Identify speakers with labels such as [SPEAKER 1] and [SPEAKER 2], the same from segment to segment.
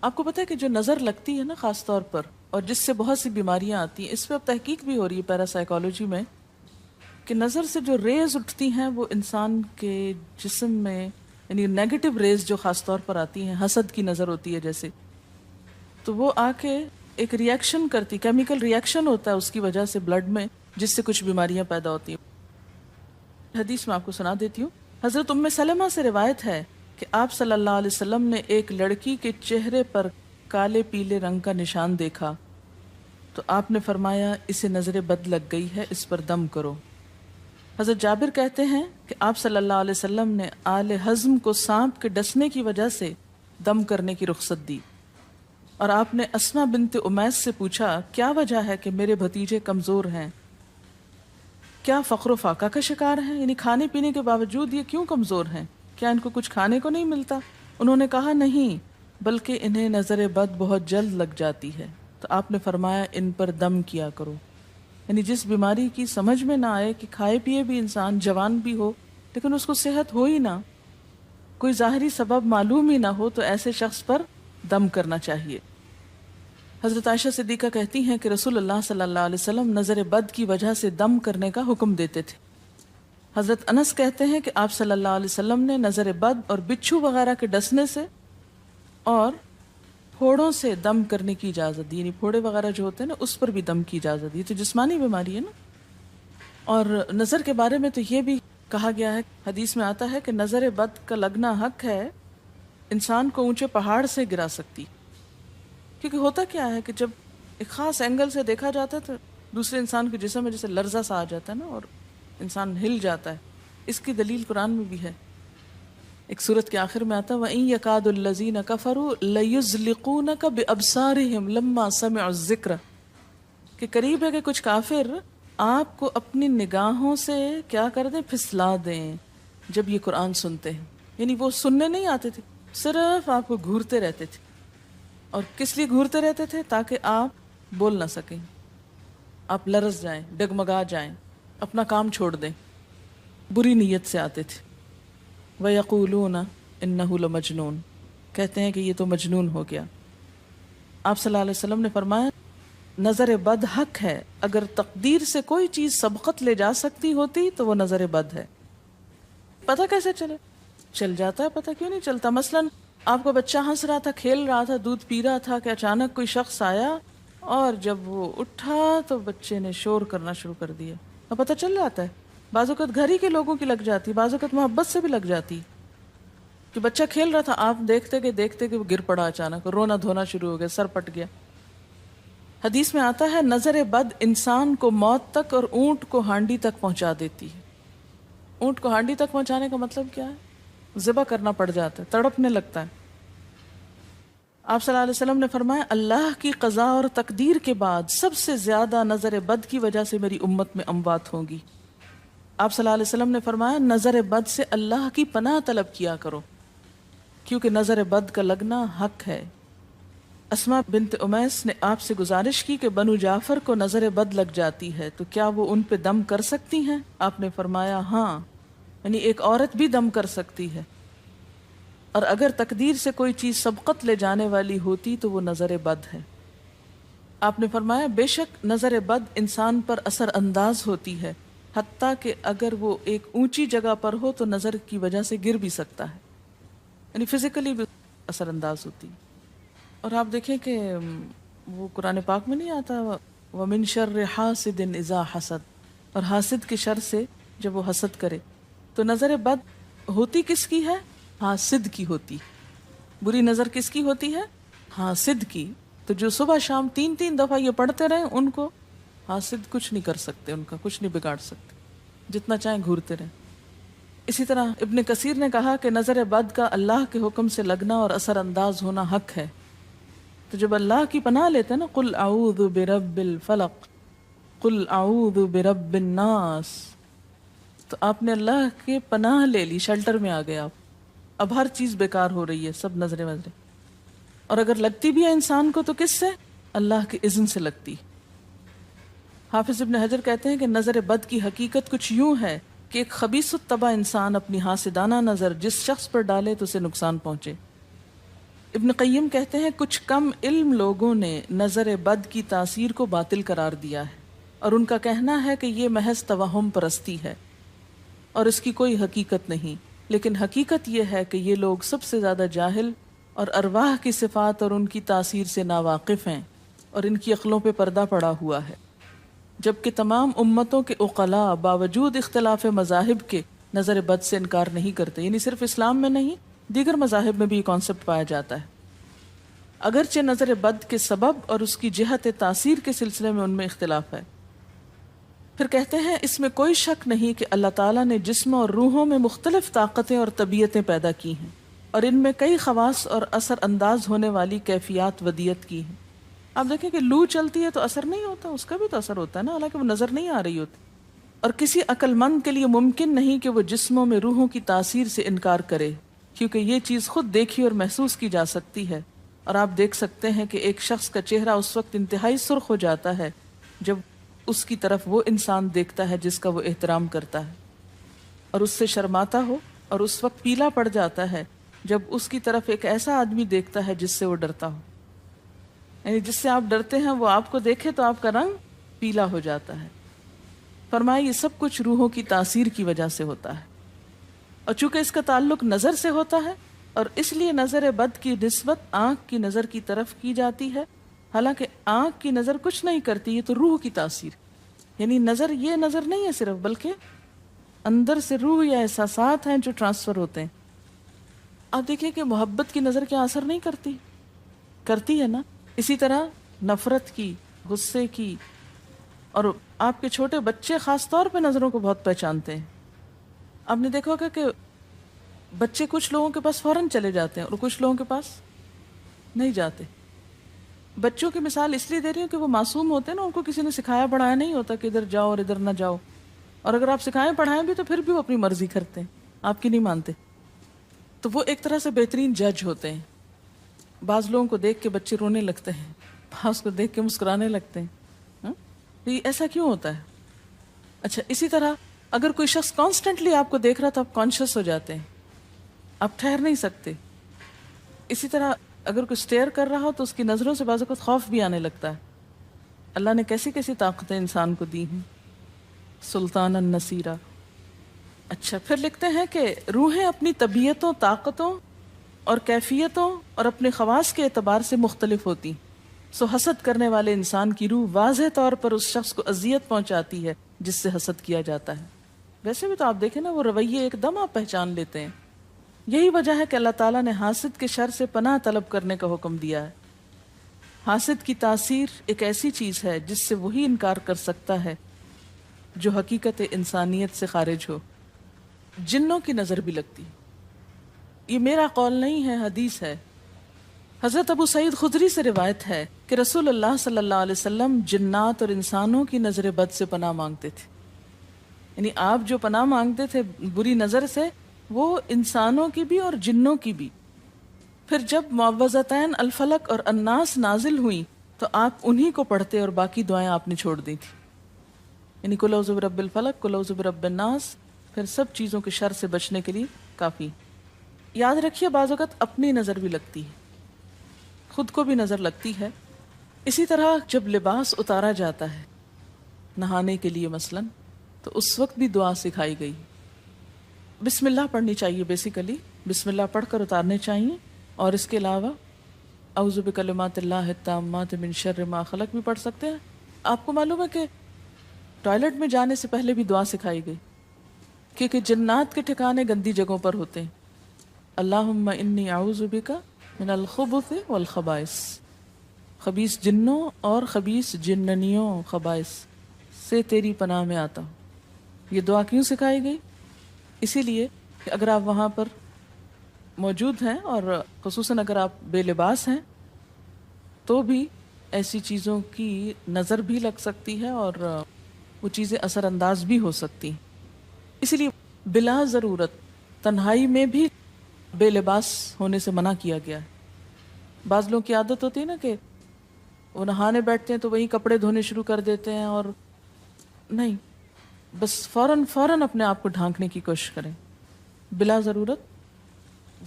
[SPEAKER 1] آپ کو پتہ ہے کہ جو نظر لگتی ہے نا خاص طور پر، اور جس سے بہت سی بیماریاں آتی ہیں، اس پہ اب تحقیق بھی ہو رہی ہے پیراسائیکالوجی میں، کہ نظر سے جو ریز اٹھتی ہیں وہ انسان کے جسم میں، یعنی نیگیٹو ریز جو خاص طور پر آتی ہیں، حسد کی نظر ہوتی ہے جیسے، تو وہ آ کے ایک ریئیکشن کرتی، کیمیکل ریئیکشن ہوتا ہے اس کی وجہ سے بلڈ میں، جس سے کچھ بیماریاں پیدا ہوتی ہیں۔ حدیث میں آپ کو سنا دیتی ہوں۔ حضرت ام سلمہ سے روایت ہے کہ آپ صلی اللہ علیہ وسلم نے ایک لڑکی کے چہرے پر کالے پیلے رنگ کا نشان دیکھا تو آپ نے فرمایا اسے نظر بد لگ گئی ہے، اس پر دم کرو۔ حضرت جابر کہتے ہیں کہ آپ صلی اللہ علیہ وسلم نے آل حزم کو سانپ کے ڈسنے کی وجہ سے دم کرنے کی رخصت دی، اور آپ نے اسما بنت امیس سے پوچھا کیا وجہ ہے کہ میرے بھتیجے کمزور ہیں، کیا فقر و فاقہ کا شکار ہیں، یعنی کھانے پینے کے باوجود یہ کیوں کمزور ہیں، کیا ان کو کچھ کھانے کو نہیں ملتا؟ انہوں نے کہا نہیں، بلکہ انہیں نظر بد بہت جلد لگ جاتی ہے، تو آپ نے فرمایا ان پر دم کیا کرو۔ یعنی جس بیماری کی سمجھ میں نہ آئے کہ کھائے پیے بھی انسان جوان بھی ہو لیکن اس کو صحت ہو ہی نہ، کوئی ظاہری سبب معلوم ہی نہ ہو، تو ایسے شخص پر دم کرنا چاہیے۔ حضرت عائشہ صدیقہ کہتی ہیں کہ رسول اللہ صلی اللہ علیہ وسلم نظر بد کی وجہ سے دم کرنے کا حکم دیتے تھے۔ حضرت انس کہتے ہیں کہ آپ صلی اللہ علیہ وسلم نے نظر بد اور بچھو وغیرہ کے ڈسنے سے اور پھوڑوں سے دم کرنے کی اجازت دی، یعنی پھوڑے وغیرہ جو ہوتے ہیں نا اس پر بھی دم کی اجازت دی، تو جسمانی بیماری ہے نا۔ اور نظر کے بارے میں تو یہ بھی کہا گیا ہے، حدیث میں آتا ہے کہ نظر بد کا لگنا حق ہے، انسان کو اونچے پہاڑ سے گرا سکتی، کیونکہ ہوتا کیا ہے کہ جب ایک خاص اینگل سے دیکھا جاتا ہے تو دوسرے انسان کے جسم میں جیسے لرزہ سا آ جاتا ہے نا، اور انسان ہل جاتا ہے۔ اس کی دلیل قرآن میں بھی ہے، ایک سورت کے آخر میں آتا ہے وَإِن يَكَادُ الَّذِينَ كَفَرُوا لَيُزْلِقُونَكَ بِأَبْصَارِهِمْ لَمَّا سَمِعُوا الذِّكْرَ، کہ قریب ہے کہ کچھ کافر آپ کو اپنی نگاہوں سے کیا کر دیں، پھسلا دیں جب یہ قرآن سنتے ہیں۔ یعنی وہ سننے نہیں آتے تھے، صرف آپ کو گھورتے رہتے تھے۔ اور کس لیے گھورتے رہتے تھے؟ تاکہ آپ بول نہ سکیں، آپ لرز جائیں، ڈگمگا جائیں، اپنا کام چھوڑ دیں، بری نیت سے آتے تھے۔ وَيَقُولُونَ إِنَّهُ لَمَجْنُونَ، کہتے ہیں کہ یہ تو مجنون ہو گیا۔ آپ صلی اللہ علیہ وسلم نے فرمایا نظر بد حق ہے، اگر تقدیر سے کوئی چیز سبقت لے جا سکتی ہوتی تو وہ نظر بد ہے۔ پتہ کیسے چلے؟ چل جاتا ہے، پتہ کیوں نہیں چلتا؟ مثلاً آپ کا بچہ ہنس رہا تھا، کھیل رہا تھا، دودھ پی رہا تھا کہ اچانک کوئی شخص آیا اور جب وہ اٹھا تو بچے نے شور کرنا شروع کر دیا، اب پتہ چل جاتا ہے۔ بعض اوقات گھر ہی کے لوگوں کی لگ جاتی، بعض اوقات محبت سے بھی لگ جاتی، کہ بچہ کھیل رہا تھا، آپ دیکھتے کہ وہ گر پڑا، اچانک رونا دھونا شروع ہو گیا، سر پٹ گیا۔ حدیث میں آتا ہے نظر بد انسان کو موت تک اور اونٹ کو ہانڈی تک پہنچا دیتی ہے۔ اونٹ کو ہانڈی تک پہنچانے کا مطلب کیا ہے؟ ذبح کرنا پڑ جاتا ہے، تڑپنے لگتا ہے۔ آپ صلی اللہ علیہ وسلم نے فرمایا اللہ کی قضاء اور تقدیر کے بعد سب سے زیادہ نظر بد کی وجہ سے میری امت میں اموات ہوں گی۔ آپ صلی اللہ علیہ وسلم نے فرمایا نظر بد سے اللہ کی پناہ طلب کیا کرو، کیونکہ نظر بد کا لگنا حق ہے۔ اسما بنت امیس نے آپ سے گزارش کی کہ بنو جعفر کو نظر بد لگ جاتی ہے تو کیا وہ ان پہ دم کر سکتی ہیں؟ آپ نے فرمایا ہاں، یعنی ایک عورت بھی دم کر سکتی ہے، اور اگر تقدیر سے کوئی چیز سبقت لے جانے والی ہوتی تو وہ نظر بد ہے۔ آپ نے فرمایا بے شک نظر بد انسان پر اثر انداز ہوتی ہے، حتیٰ کہ اگر وہ ایک اونچی جگہ پر ہو تو نظر کی وجہ سے گر بھی سکتا ہے، یعنی فزیکلی بھی اثر انداز ہوتی۔ اور آپ دیکھیں کہ وہ قرآن پاک میں نہیں آتا وَمِن شَرِّ حَاسِدٍ إِذَا حَسَد، اور حاسد کے شر سے جب وہ حسد کرے، تو نظر بد ہوتی کس کی ہے؟ حاسد کی ہوتی۔ بری نظر کس کی ہوتی ہے؟ حاسد کی۔ تو جو صبح شام 3 دفعہ یہ پڑھتے رہیں ان کو حاسد کچھ نہیں کر سکتے، ان کا کچھ نہیں بگاڑ سکتے، جتنا چاہیں گھورتے رہیں۔ اسی طرح ابن کثیر نے کہا کہ نظر بد کا اللہ کے حکم سے لگنا اور اثر انداز ہونا حق ہے۔ تو جب اللہ کی پناہ لیتے ہیں نا قل اعوذ برب الفلق قل اعوذ برب الناس، تو آپ نے اللہ کے پناہ لے لی، شیلٹر میں آ گئے آپ، اب ہر چیز بیکار ہو رہی ہے، سب نظریں وظریں، اور اگر لگتی بھی ہے انسان کو تو کس سے؟ اللہ کے اذن سے لگتی۔ حافظ ابن حجر کہتے ہیں کہ نظر بد کی حقیقت کچھ یوں ہے کہ ایک خبیث الطبع انسان اپنی حاسدانہ نظر جس شخص پر ڈالے تو اسے نقصان پہنچے۔ ابن قیم کہتے ہیں کچھ کم علم لوگوں نے نظر بد کی تاثیر کو باطل قرار دیا ہے اور ان کا کہنا ہے کہ یہ محض توہم پرستی ہے اور اس کی کوئی حقیقت نہیں، لیکن حقیقت یہ ہے کہ یہ لوگ سب سے زیادہ جاہل اور ارواح کی صفات اور ان کی تاثیر سے ناواقف ہیں اور ان کی عقلوں پہ پردہ پڑا ہوا ہے، جبکہ تمام امتوں کے عقلاء باوجود اختلاف مذاہب کے نظر بد سے انکار نہیں کرتے، یعنی صرف اسلام میں نہیں دیگر مذاہب میں بھی یہ کانسیپٹ پایا جاتا ہے، اگرچہ نظر بد کے سبب اور اس کی جہت تاثیر کے سلسلے میں ان میں اختلاف ہے۔ پھر کہتے ہیں اس میں کوئی شک نہیں کہ اللہ تعالیٰ نے جسم اور روحوں میں مختلف طاقتیں اور طبیعتیں پیدا کی ہیں اور ان میں کئی خواص اور اثر انداز ہونے والی کیفیات ودیت کی ہیں۔ آپ دیکھیں کہ لو چلتی ہے تو اثر نہیں ہوتا، اس کا بھی تو اثر ہوتا ہے نا، حالانکہ وہ نظر نہیں آ رہی ہوتی، اور کسی عقل مند کے لیے ممکن نہیں کہ وہ جسموں میں روحوں کی تاثیر سے انکار کرے، کیونکہ یہ چیز خود دیکھی اور محسوس کی جا سکتی ہے، اور آپ دیکھ سکتے ہیں کہ ایک شخص کا چہرہ اس وقت انتہائی سرخ ہو جاتا ہے جب اس کی طرف وہ انسان دیکھتا ہے جس کا وہ احترام کرتا ہے، اور اس سے شرماتا ہو، اور اس وقت پیلا پڑ جاتا ہے جب اس کی طرف ایک ایسا آدمی دیکھتا ہے جس سے وہ ڈرتا ہو، یعنی جس سے آپ ڈرتے ہیں وہ آپ کو دیکھے تو آپ کا رنگ پیلا ہو جاتا ہے۔ فرمایا یہ سب کچھ روحوں کی تاثیر کی وجہ سے ہوتا ہے، اور چونکہ اس کا تعلق نظر سے ہوتا ہے اور اس لیے نظر بد کی نسبت آنکھ کی نظر کی طرف کی جاتی ہے، حالانکہ آنکھ کی نظر کچھ نہیں کرتی، یہ تو روح کی تاثیر، یعنی نظر یہ نظر نہیں ہے صرف، بلکہ اندر سے روح یا احساسات ہیں جو ٹرانسفر ہوتے ہیں۔ آپ دیکھیں کہ محبت کی نظر کیا اثر نہیں کرتی، کرتی ہے نا، اسی طرح نفرت کی، غصے کی، اور آپ کے چھوٹے بچے خاص طور پہ نظروں کو بہت پہچانتے ہیں۔ آپ نے دیکھا ہوگا کہ بچے کچھ لوگوں کے پاس فوراً چلے جاتے ہیں اور کچھ لوگوں کے پاس نہیں جاتے۔ بچوں کی مثال اس لیے دے رہی ہوں کہ وہ معصوم ہوتے ہیں نا، ان کو کسی نے سکھایا پڑھایا نہیں ہوتا کہ ادھر جاؤ اور ادھر نہ جاؤ، اور اگر آپ سکھائیں پڑھائیں بھی تو پھر بھی وہ اپنی مرضی کرتے ہیں، آپ کی نہیں مانتے، تو وہ ایک طرح سے بہترین جج ہوتے ہیں۔ بعض لوگوں کو دیکھ کے بچے رونے لگتے ہیں، بعض کو دیکھ کے مسکرانے لگتے ہیں، تو یہ ایسا کیوں ہوتا ہے؟ اچھا، اسی طرح اگر کوئی شخص کانسٹنٹلی آپ کو دیکھ رہا تو آپ کانشیس ہو جاتے ہیں، آپ ٹھہر نہیں سکتے۔ اسی طرح اگر کوئی سٹیئر کر رہا ہو تو اس کی نظروں سے بعض اوقات خوف بھی آنے لگتا ہے۔ اللہ نے کیسی کیسی طاقتیں انسان کو دی ہیں، سلطان النصیرہ۔ اچھا، پھر لکھتے ہیں کہ روحیں اپنی طبیعتوں، طاقتوں اور کیفیتوں اور اپنے خواص کے اعتبار سے مختلف ہوتی، سو حسد کرنے والے انسان کی روح واضح طور پر اس شخص کو اذیت پہنچاتی ہے جس سے حسد کیا جاتا ہے۔ ویسے بھی تو آپ دیکھیں نا، وہ رویے ایک دم آپ پہچان لیتے ہیں۔ یہی وجہ ہے کہ اللہ تعالیٰ نے حاسد کے شر سے پناہ طلب کرنے کا حکم دیا ہے۔ حاسد کی تاثیر ایک ایسی چیز ہے جس سے وہی انکار کر سکتا ہے جو حقیقت انسانیت سے خارج ہو۔ جنوں کی نظر بھی لگتی، یہ میرا قول نہیں ہے، حدیث ہے۔ حضرت ابو سعید خدری سے روایت ہے کہ رسول اللہ صلی اللہ علیہ وسلم جنات اور انسانوں کی نظر بد سے پناہ مانگتے تھے، یعنی آپ جو پناہ مانگتے تھے بری نظر سے، وہ انسانوں کی بھی اور جنوں کی بھی۔ پھر جب معوذتین الفلق اور الناس نازل ہوئیں تو آپ انہی کو پڑھتے اور باقی دعائیں آپ نے چھوڑ دی تھی، یعنی قل اعوذ برب الفلق، قل اعوذ برب الناس، پھر سب چیزوں کے شر سے بچنے کے لیے کافی۔ یاد رکھیے بعض اوقات اپنی نظر بھی لگتی ہے، خود کو بھی نظر لگتی ہے۔ اسی طرح جب لباس اتارا جاتا ہے نہانے کے لیے مثلاً، تو اس وقت بھی دعا سکھائی گئی، بسم اللہ پڑھنی چاہیے، بیسیکلی بسم اللہ پڑھ کر اتارنے چاہیے، اور اس کے علاوہ اعوذ بکلمات اللہ التامات من شر ما خلق بھی پڑھ سکتے ہیں۔ آپ کو معلوم ہے کہ ٹوائلٹ میں جانے سے پہلے بھی دعا سکھائی گئی، کیونکہ جنات کے ٹھکانے گندی جگہوں پر ہوتے ہیں۔ اللہم انی اعوذ بک من الخبث والخبائث، خبیث جنوں اور خبیث جننیوں، خبائث سے تیری پناہ میں آتا ہوں۔ یہ دعا کیوں سکھائی گئی؟ اسی لیے کہ اگر آپ وہاں پر موجود ہیں، اور خصوصاً اگر آپ بے لباس ہیں، تو بھی ایسی چیزوں کی نظر بھی لگ سکتی ہے اور وہ چیزیں اثر انداز بھی ہو سکتی ہیں۔ اسی لیے بلا ضرورت تنہائی میں بھی بے لباس ہونے سے منع کیا گیا ہے۔ بعض لوگوں کی عادت ہوتی ہے نا کہ وہ نہانے بیٹھتے ہیں تو وہیں کپڑے دھونے شروع کر دیتے ہیں، اور نہیں، بس فوراً اپنے آپ کو ڈھانکنے کی کوشش کریں، بلا ضرورت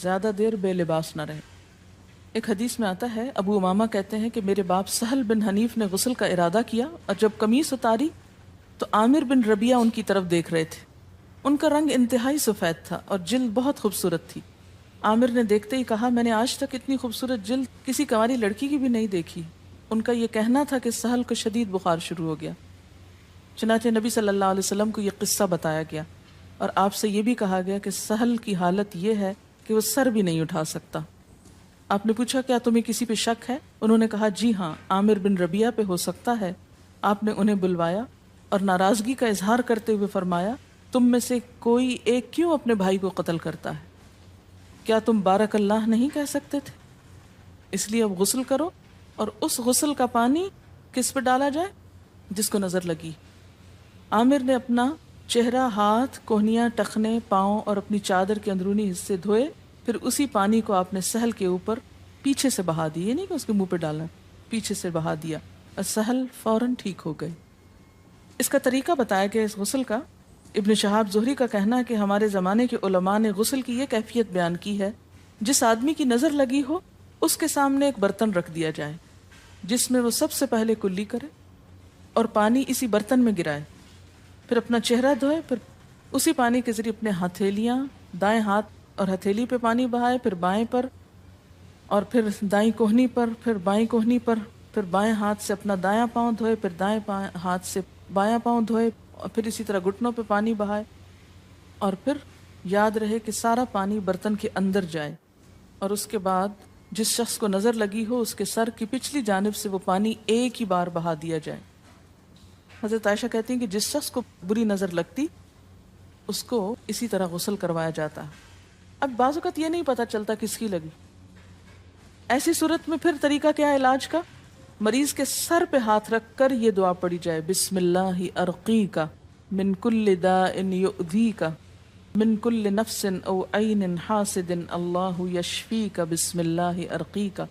[SPEAKER 1] زیادہ دیر بے لباس نہ رہے۔ ایک حدیث میں آتا ہے، ابو امامہ کہتے ہیں کہ میرے باپ سہل بن حنیف نے غسل کا ارادہ کیا اور جب قمیص اتاری تو عامر بن ربیعہ ان کی طرف دیکھ رہے تھے۔ ان کا رنگ انتہائی سفید تھا اور جلد بہت خوبصورت تھی۔ عامر نے دیکھتے ہی کہا، میں نے آج تک اتنی خوبصورت جلد کسی کنواری لڑکی کی بھی نہیں دیکھی۔ ان کا یہ کہنا تھا کہ سہل کو شدید بخار شروع ہو گیا۔ چنانچہ نبی صلی اللہ علیہ وسلم کو یہ قصہ بتایا گیا اور آپ سے یہ بھی کہا گیا کہ سہل کی حالت یہ ہے کہ وہ سر بھی نہیں اٹھا سکتا۔ آپ نے پوچھا، کیا تمہیں کسی پہ شک ہے؟ انہوں نے کہا، جی ہاں، عامر بن ربیعہ پہ ہو سکتا ہے۔ آپ نے انہیں بلوایا اور ناراضگی کا اظہار کرتے ہوئے فرمایا، تم میں سے کوئی ایک کیوں اپنے بھائی کو قتل کرتا ہے؟ کیا تم بارک اللہ نہیں کہہ سکتے تھے؟ اس لیے اب غسل کرو، اور اس غسل کا پانی کس پہ ڈالا جائے؟ جس کو نظر لگی۔ عامر نے اپنا چہرہ، ہاتھ، کوہنیاں، ٹخنے، پاؤں اور اپنی چادر کے اندرونی حصے دھوئے، پھر اسی پانی کو آپ نے سہل کے اوپر پیچھے سے بہا دیا، یہ نہیں کہ اس کے منہ پہ ڈالنا، پیچھے سے بہا دیا، اور سہل فوراً ٹھیک ہو گئے۔ اس کا طریقہ بتایا گیا اس غسل کا۔ ابن شہاب زہری کا کہنا ہے کہ ہمارے زمانے کے علماء نے غسل کی یہ کیفیت بیان کی ہے، جس آدمی کی نظر لگی ہو اس کے سامنے ایک برتن رکھ دیا جائے جس میں وہ سب سے پہلے کلی کرے اور پانی اسی برتن میں گرائے، پھر اپنا چہرہ دھوئے، پھر اسی پانی کے ذریعے اپنے ہتھیلیاں، دائیں ہاتھ اور ہتھیلی پہ پانی بہائے، پھر بائیں پر، اور پھر دائیں کوہنی پر، پھر بائیں کوہنی پر، پھر بائیں ہاتھ سے اپنا دایاں پاؤں دھوئے، پھر دائیں ہاتھ سے بایاں پاؤں دھوئے، اور پھر اسی طرح گھٹنوں پہ پانی بہائے، اور پھر یاد رہے کہ سارا پانی برتن کے اندر جائے، اور اس کے بعد جس شخص کو نظر لگی ہو اس کے سر کی پچھلی جانب سے وہ پانی ایک ہی بار بہا دیا جائے۔ حضرت عائشہ کہتی ہیں کہ جس شخص کو بری نظر لگتی اس کو اسی طرح غسل کروایا جاتا۔ اب بعض اوقات یہ نہیں پتہ چلتا کس کی لگی، ایسی صورت میں پھر طریقہ کیا ہے علاج کا؟ مریض کے سر پہ ہاتھ رکھ کر یہ دعا پڑھی جائے، بسم اللہ ارقیک من کل داء یؤذیک من کل نفس او عین حاسد اللہ یشفیک بسم اللہ ارقیک۔